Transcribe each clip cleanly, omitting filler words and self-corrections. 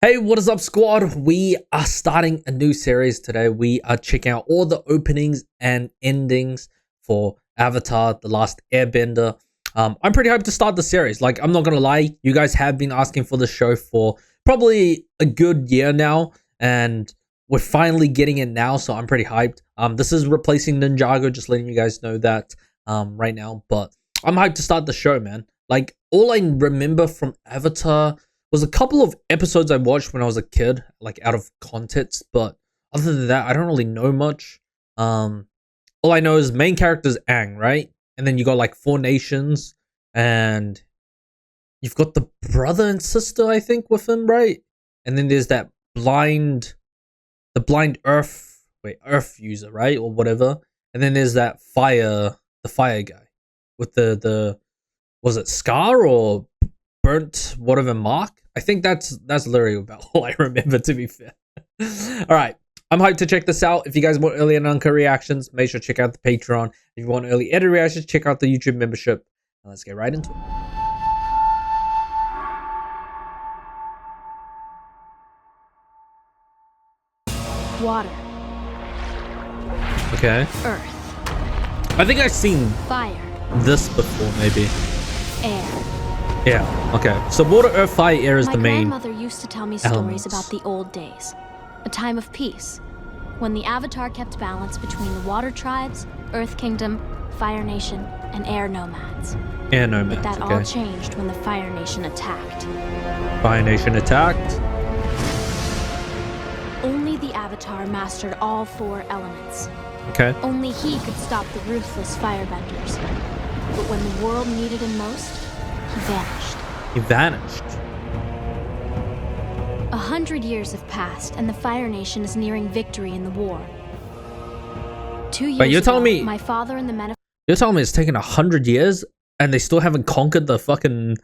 Hey, what is up, squad? We are starting a new series today. We are checking out all the openings and endings for Avatar: The Last Airbender. I'm pretty hyped to start the series. Like, I'm not gonna lie, you guys have been asking for the show for probably a good year now, and we're finally getting it now, so I'm pretty hyped. This is replacing Ninjago, just letting you guys know that right now. But I'm hyped to start the show, man. Like, all I remember from Avatar was a couple of episodes I watched when I was a kid, like out of context, but other than that, I don't really know much. All I know is main character's Aang, right? And then you got like 4 nations, and you've got the brother and sister, I think, with him, right? And then there's that blind earth user, right? Or whatever. And then there's that the fire guy with the was it Scar or burnt whatever mark? I think that's literally about all I remember, to be fair. All right, I'm hyped to check this out. If you guys want early and Uncut reactions, make sure to check out the Patreon. If you want early edit reactions, check out the YouTube membership. And let's get right into it. Water. Okay. Earth. I think I've seen Fire. this before, maybe. Air. Yeah, okay. So water, earth, fire, air is the main. My grandmother used to tell me stories about the old days. A time of peace, when the Avatar kept balance between the water tribes, Earth Kingdom, Fire Nation, and Air Nomads. Air Nomads, But that okay. all changed when the Fire Nation attacked. Fire Nation attacked. Only the Avatar mastered all 4 elements. Okay. Only he could stop the ruthless firebenders. But when the world needed him most, he vanished. He vanished. 100 years have passed, and the Fire Nation is nearing victory in the war. 2 years But you're telling ago, me my father and the men of You're telling me it's taken 100 years and they still haven't conquered the fucking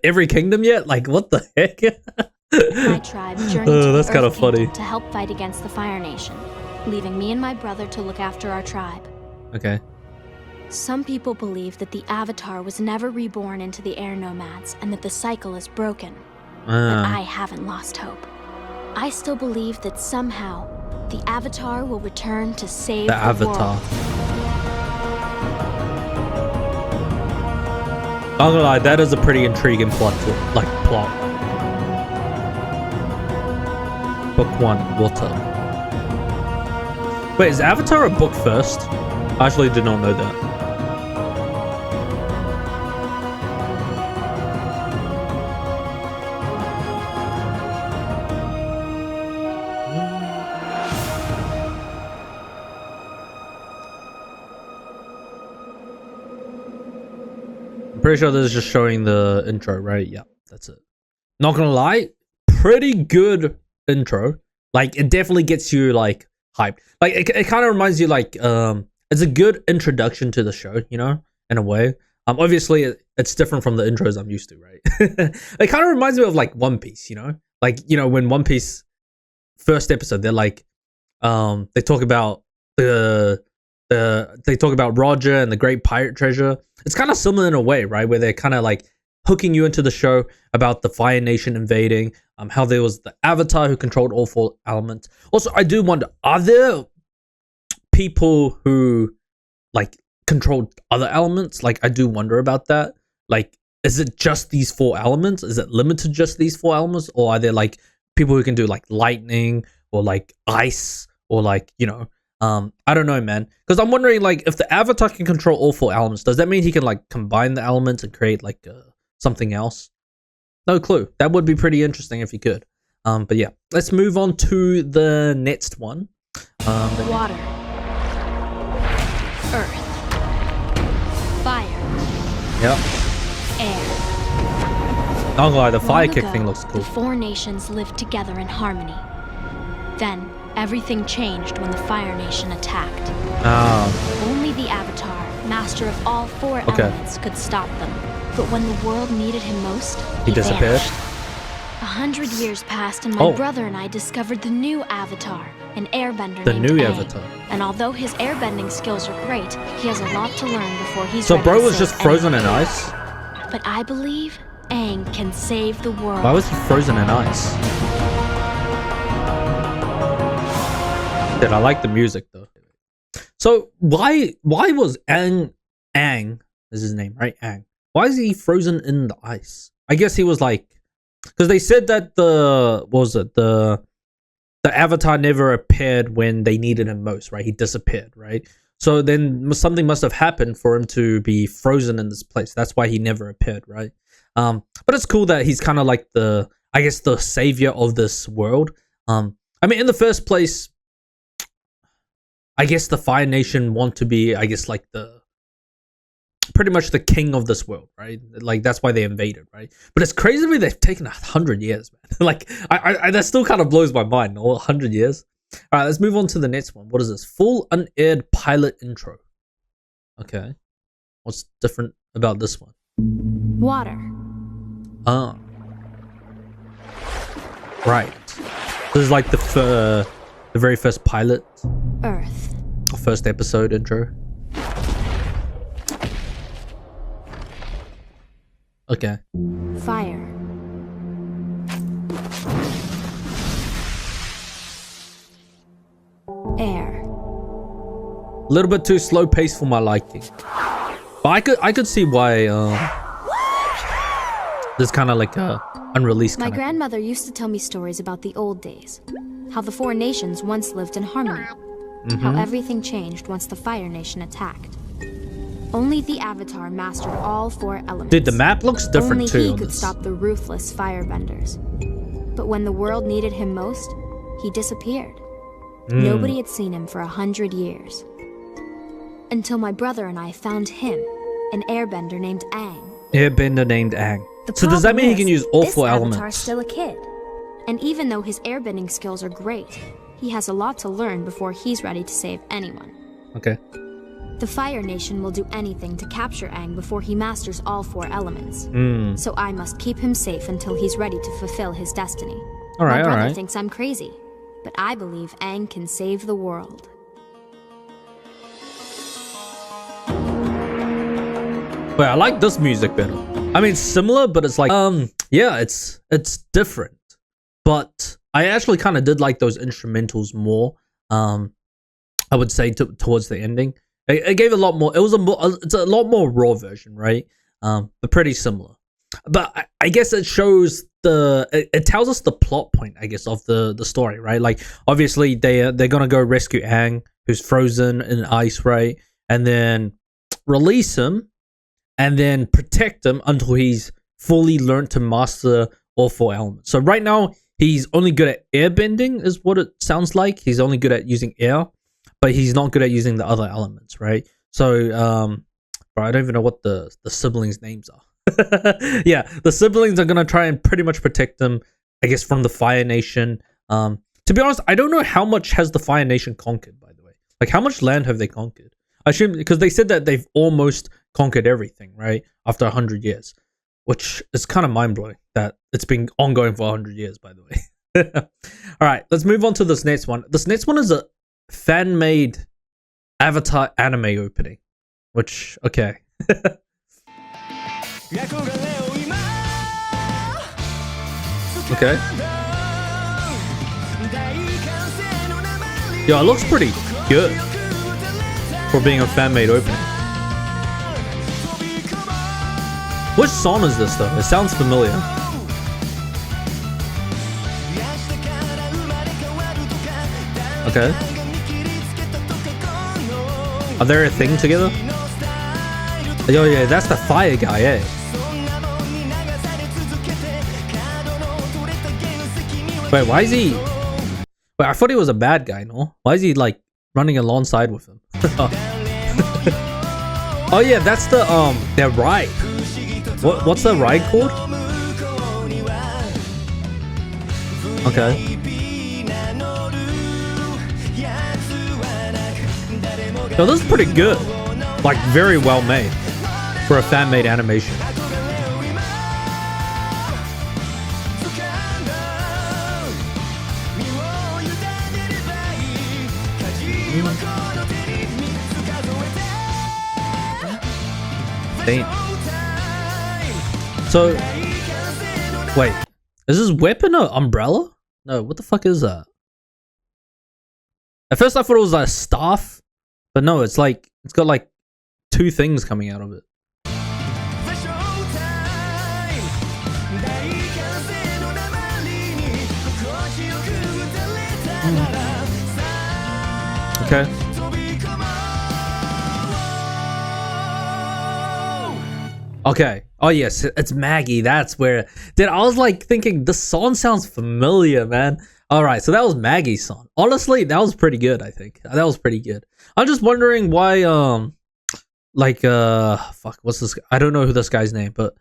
every kingdom yet? Like, what the heck? my tribe journeyed to That's the kind Earth of funny. Kingdom to help fight against the Fire Nation, leaving me and my brother to look after our tribe. Okay. Some people believe that the Avatar was never reborn into the Air Nomads and that the cycle is broken. But I haven't lost hope. I still believe that somehow the Avatar will return to save the Avatar. world. Not gonna lie, that is a pretty intriguing plot. Book 1, Water. Wait, is Avatar a book first? I actually did not know that. I'm pretty sure this is just showing the intro, right? Yeah, that's it. Not gonna lie, pretty good intro. Like, it definitely gets you like hyped. Like, it kind of reminds you like it's a good introduction to the show, you know, in a way. Obviously it's different from the intros I'm used to, right? It kind of reminds me of like One Piece, you know, like, you know, when One Piece first episode, they're like they talk about they talk about Roger and the great pirate treasure. It's kind of similar in a way, right? Where they're kind of like hooking you into the show about the Fire Nation invading, how there was the Avatar who controlled all 4 elements. Also, I do wonder, are there people who like controlled other elements? Like, I do wonder about that. Like, is it just these 4 elements? Is it limited to just these 4 elements? Or are there like people who can do like lightning or like ice or like, you know, I don't know, man. Because I'm wondering, like, if the Avatar can control all 4 elements, does that mean he can like combine the elements and create like something else? No clue. That would be pretty interesting if he could. But yeah, let's move on to the next one. Water. Earth. Fire. Yep. Air. Not gonna lie, the fire Long kick ago, thing looks cool. The 4 nations lived together in harmony. Then, everything changed when the Fire Nation attacked. Only the Avatar, master of all 4 elements, could stop them. But when the world needed him most, he disappeared. vanished. 100 years passed, and my brother and I discovered the new Avatar, an Airbender The named new Aang. Avatar. And although his airbending skills are great, he has a lot to learn before he's So ready bro to was save just frozen in anyone. ice? But I believe Aang can save the world. Why was he frozen in ice? Dude, I like the music though. So why was Ang is his name, right? Ang. Why is he frozen in the ice? I guess he was like, because they said that the Avatar never appeared when they needed him most, right? He disappeared, right? So then something must have happened for him to be frozen in this place. That's why he never appeared, right? But it's cool that he's kind of like the savior of this world. I mean, in the first place, I guess the Fire Nation want to be, I guess, like pretty much the king of this world, right? Like that's why they invaded, right? But it's crazy to me they've taken 100 years, man. Like I that still kind of blows my mind. 100 years. All right, let's move on to the next one. What is this? Full unaired pilot intro. Okay, what's different about this one? Water. Right. This is like the very first pilot. Earth. First episode intro. Okay. Fire. Air. A little bit too slow paced for my liking. But I could see why there's kind of like a unreleased. My grandmother used to tell me stories about the old days. How the four nations once lived in harmony. How everything changed once the Fire Nation attacked. Only the Avatar mastered all four elements. Dude, the map looks different Only too. Only he could stop the ruthless firebenders. But when the world needed him most, he disappeared. Nobody had seen him for 100 years. Until my brother and I found him, an airbender named Aang. Airbender named Aang. So does that mean he can use all four elements? This Avatar's still a kid. And even though his airbending skills are great, he has a lot to learn before he's ready to save anyone. Okay. The Fire Nation will do anything to capture Aang before he masters all four elements. So I must keep him safe until he's ready to fulfill his destiny. My brother thinks I'm crazy, but I believe Aang can save the world. Wait, I like this music better. I mean, similar, but it's like, yeah, it's different. But I actually kind of did like those instrumentals more. I would say towards the ending. It gave a lot more. It's a lot more raw version, right? But pretty similar. But I guess it shows it tells us the plot point, I guess, of the story, right? Like obviously they're gonna go rescue Aang, who's frozen in ice, right? And then release him, and then protect him until he's fully learned to master all four elements. So right now he's only good at airbending, is what it sounds like. He's only good at using air. But he's not good at using the other elements, right? So, bro, I don't even know what the siblings' names are. Yeah, the siblings are gonna try and pretty much protect them, I guess, from the Fire Nation. To be honest, I don't know how much has the Fire Nation conquered, by the way. Like, how much land have they conquered? I assume, because they said that they've almost conquered everything, right? After 100 years. Which is kind of mind-blowing that it's been ongoing for 100 years, by the way. All right, let's move on to this next one. This next one is a fan-made Avatar anime opening, which okay. Okay. Yo, it looks pretty good for being a fan-made opening. Which song is this though? It sounds familiar. Okay. Are they a thing together? Oh yeah, that's the fire guy, eh? Wait, why is he... Wait, I thought he was a bad guy, no? Why is he, like, running alongside with him? Oh yeah, that's the, their ride. What's the ride called? Okay. Yo, this is pretty good. Like, very well made for a fan-made animation. Damn. So, wait, is this weapon an umbrella? No, what the fuck is that? At first I thought it was a staff, but no, it's like it's got like 2 things coming out of it. Okay. Okay. Oh yes, it's Maggie. That's where. Dude, I was like thinking the song sounds familiar, man. All right, so that was Maggie's song. Honestly, that was pretty good. I think that was pretty good. I'm just wondering why, fuck, what's this? I don't know who this guy's name, but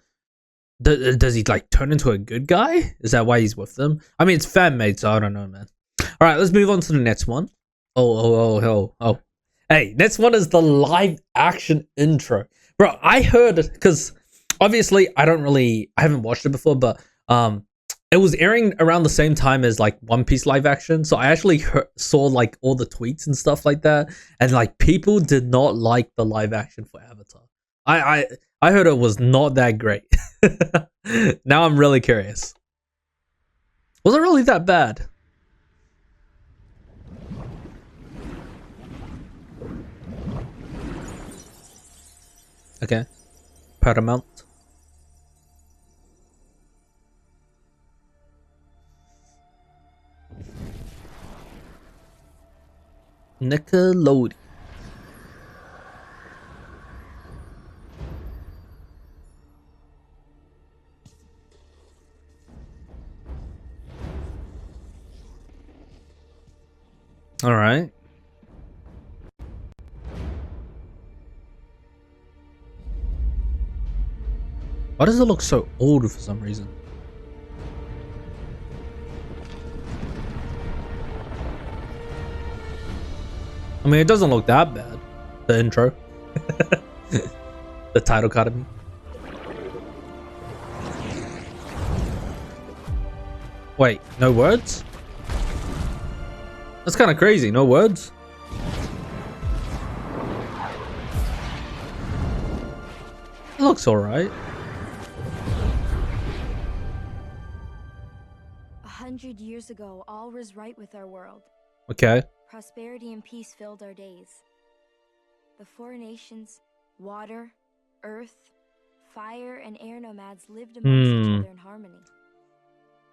does he like turn into a good guy? Is that why he's with them? I mean, it's fan made, so I don't know, man. All right, let's move on to the next one. Oh. Hey, next one is the live action intro. Bro, I heard, because obviously I haven't watched it before, but it was airing around the same time as like One Piece live action. So I actually saw like all the tweets and stuff like that. And like people did not like the live action for Avatar. I heard it was not that great. Now I'm really curious. Was it really that bad? Okay. Paramount. Nickelodeon. All right. Why does it look so old for some reason? I mean, it doesn't look that bad. The intro. The title card of me. Wait, no words? That's kind of crazy. No words? It looks alright. 100 years ago, all was right with our world. Okay. Prosperity and peace filled our days. The 4 nations, water, earth, fire, and air nomads lived amongst each other in harmony.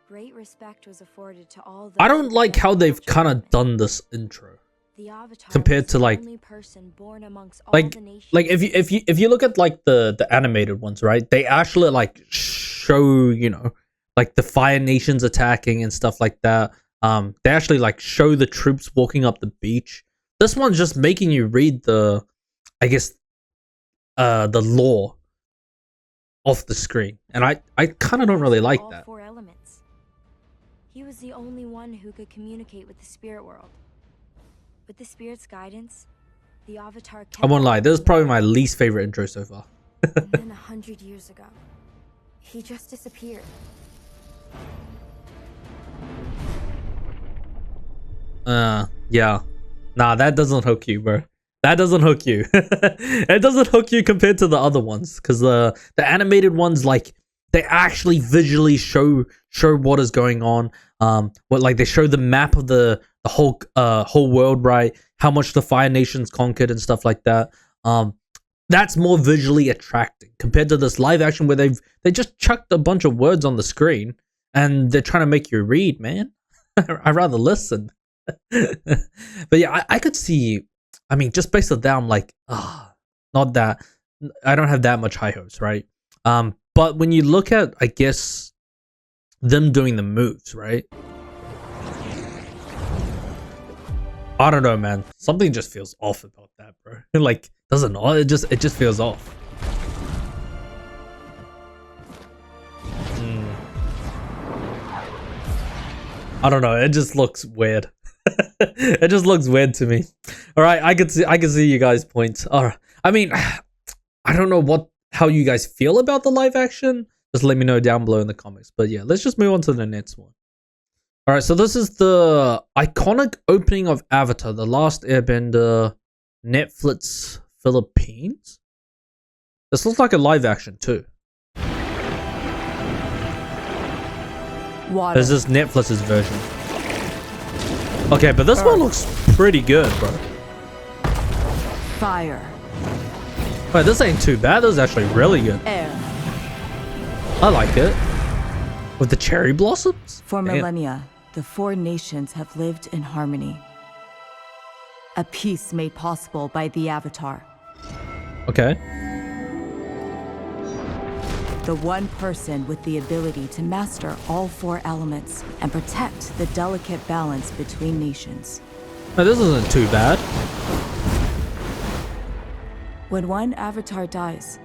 Great respect was afforded to all those. I don't like how they've kind of done this intro. The Avatar compared to like if you look at like the animated ones, right? They actually like show, you know, like the Fire Nations attacking and stuff like that. They actually like show the troops walking up the beach. This one's just making you read the, I guess, the lore off the screen, and I kind of don't really like that. 4 elements. He was the only one who could communicate with the spirit world. With the spirit's guidance, the Avatar. I won't lie, this is probably my least favorite intro so far. And then 100 years ago, he just disappeared. Yeah. Nah, that doesn't hook you, bro. That doesn't hook you. It doesn't hook you compared to the other ones, because the animated ones, like, they actually visually show what is going on. Like they show the map of the whole world, right? How much the Fire Nations conquered and stuff like that. That's more visually attracting compared to this live action where they just chucked a bunch of words on the screen and they're trying to make you read, man. I'd rather listen. But yeah, I could see. I mean, just based on that, I'm like, not that. I don't have that much high hopes, right? But when you look at, I guess, them doing the moves, right? I don't know, man. Something just feels off about that, bro. Like, doesn't know. It just feels off. I don't know. It just looks weird. It just looks weird to me. All right, I can see you guys' points. All right. I mean, I don't know how you guys feel about the live action. Just let me know down below in the comments. But yeah, let's just move on to the next one. All right, so this is the iconic opening of Avatar: The Last Airbender, Netflix Philippines. This looks like a live action too. Water. This is Netflix's version. Okay, but this one looks pretty good, bro. Fire. Wait, this ain't too bad. This is actually really good. Air. I like it. With the cherry blossoms? For Damn. millennia, the four nations have lived in harmony. A peace made possible by the Avatar. Okay. The one person with the ability to master all four elements and protect the delicate balance between nations. Now, this isn't too bad. When one Avatar dies,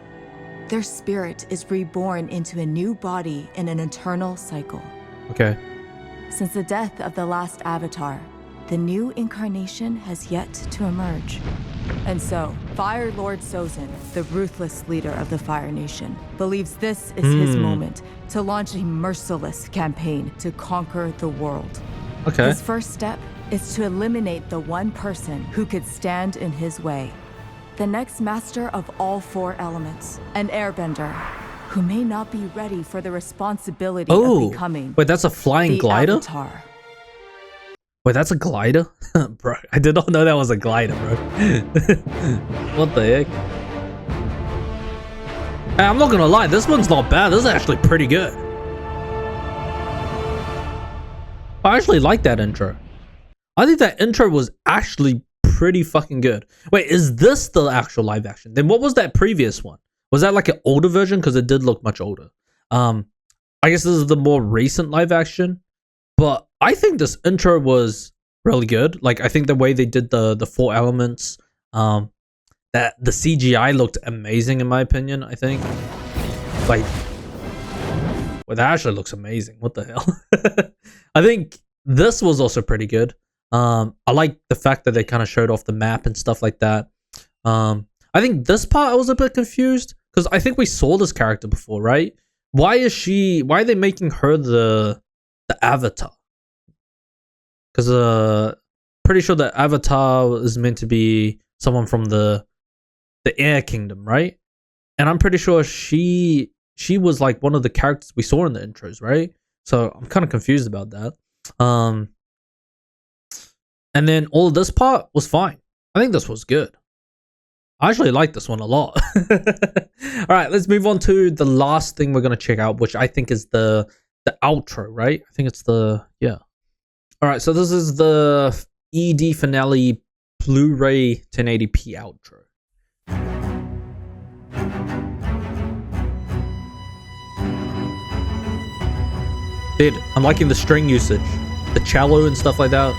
their spirit is reborn into a new body in an eternal cycle. Okay. Since the death of the last Avatar, the new incarnation has yet to emerge. And so, Fire Lord Sozin, the ruthless leader of the Fire Nation, believes this is his moment to launch a merciless campaign to conquer the world. Okay. His first step is to eliminate the one person who could stand in his way. The next master of all four elements, an Airbender, who may not be ready for the responsibility of becoming wait, that's a flying the glider? Avatar. Wait, that's a glider? Bro, I did not know that was a glider, bro. What the heck? Hey, I'm not gonna lie, this one's not bad. This is actually pretty good. I actually like that intro. I think that intro was actually pretty fucking good. Wait, is this the actual live action? Then what was that previous one? Was that like an older version? Because it did look much older. I guess this is the more recent live action. But I think this intro was really good. Like, I think the way they did the four elements, that the CGI looked amazing in my opinion. I think, like, well, that actually looks amazing. What the hell? I think this was also pretty good. I like the fact that they kind of showed off the map and stuff like that. I think this part I was a bit confused because I think we saw this character before, right? Why are they making her the Avatar? Because pretty sure the Avatar is meant to be someone from the Air Kingdom, right? And I'm pretty sure she was like one of the characters we saw in the intros, right? So I'm kind of confused about that. And then all of this part was fine. I think this was good. I actually like this one a lot. All right, let's move on to the last thing we're going to check out, which I think is the outro, right? I think it's yeah. All right, so this is the ED finale Blu-ray 1080p outro. Dude, I'm liking the string usage, the cello and stuff like that,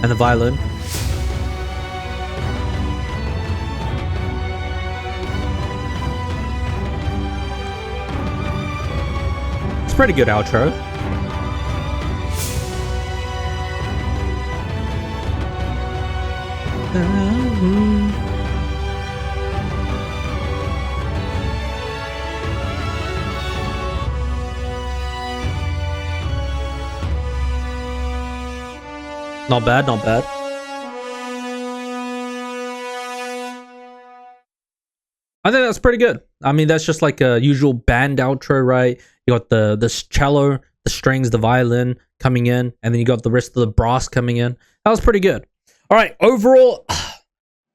and the violin. It's a pretty good outro. Not bad, not bad. I think that's pretty good. I mean, that's just like a usual band outro, right? You got the cello, the strings, the violin coming in, and then you got the rest of the brass coming in. That was pretty good. All right, overall,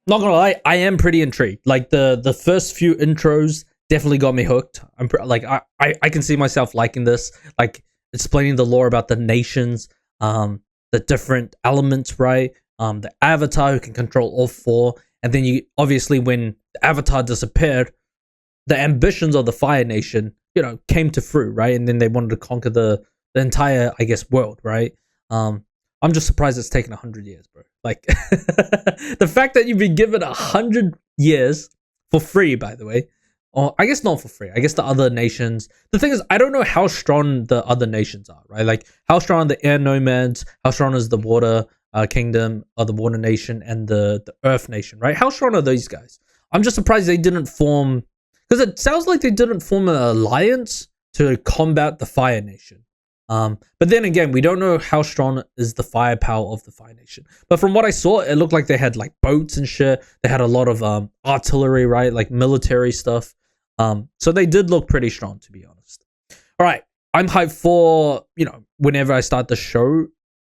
not gonna lie, I am pretty intrigued. Like the first few intros definitely got me hooked. I can see myself liking this, like explaining the lore about the nations, the different elements, right? The Avatar who can control all four, and then you obviously when the Avatar disappeared, the ambitions of the Fire Nation, came to fruit, right? And then they wanted to conquer the entire, I guess, world, right? I'm just surprised it's taken 100 years, bro. Like, the fact that you've been given 100 years for free, by the way, or I guess not for free. I guess the other nations. The thing is, I don't know how strong the other nations are, right? Like, how strong are the air nomads? How strong is the water kingdom, or the water nation, and the earth nation, right? How strong are these guys? I'm just surprised they didn't form, because it sounds like they didn't form an alliance to combat the Fire Nation. But then again, we don't know how strong is the firepower of the Fire Nation. But from what I saw, it looked like they had like boats and shit. They had a lot of artillery, right? Like military stuff. So they did look pretty strong, to be honest. All right, I'm hyped for, whenever I start the show,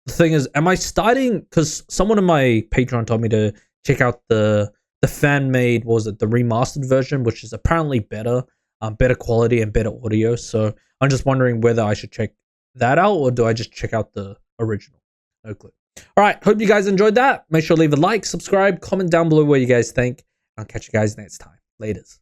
the thing is, am I starting? Because someone in my Patreon told me to check out the fan made, was it the remastered version, which is apparently better, better quality and better audio. So I'm just wondering whether I should check that out or do I just check out the original? No clue. All right, hope you guys enjoyed that. Make sure to leave a like, subscribe, comment down below what you guys think. I'll catch you guys next time. Laters.